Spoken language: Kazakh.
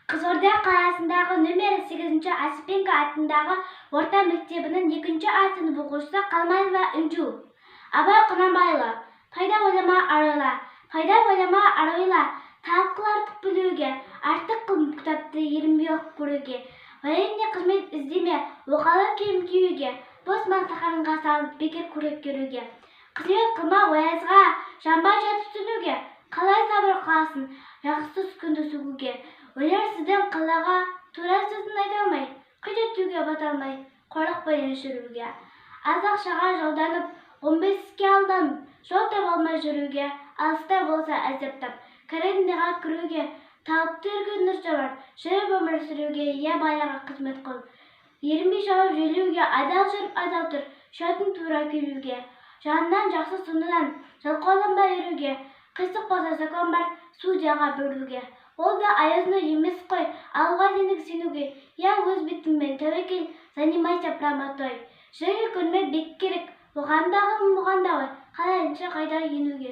Қызылорда қаласындағы нөмірі 8 Осипенко атындағы орта мектебінің 2 А сынып оқушысы Қалманова Үнжу. Абай Құнанбайұлы. Пайда ойлама аройла, пайда ойлама аройла, талқылар білуге, артық қылып кітапты ерінбей оқып көруге, военный қызмет іздеме, оқалы киім киюге, бос мақтағанға салып бекер көрек көруге, қызмет қылма оязға, жанбай жатып түсінуге, қалай сабыр қаласын, жақсыз күнді сөгуге, өлер сіздің қалаға, тура сөзін айта алмай, қит етуге бата алмай, қорлықпен өшіруге, аз ақшаға жолданып, 15-ке алданып, жол таба алмай жүруге, алыста болса әзептап, карантинға кіруге, талапты үрген нұржабар, жүріп өмір сүруге, я баяға қызмет қыл. Ерінбей жауап желуге, адал жүріп адал тұр, шөтін тура келуге, жанынан жақсы соңынан жалқауланбай еруге, қисық болса закон бар, судьяға бөлуге. Ол да аязны емес қой, алға сенік сенуге, я өз бетіңмен тәуекел, занимайся правотой. Жүрек көрме бек керек, оғандағы мұғандағы, қалайынша қайда енуге.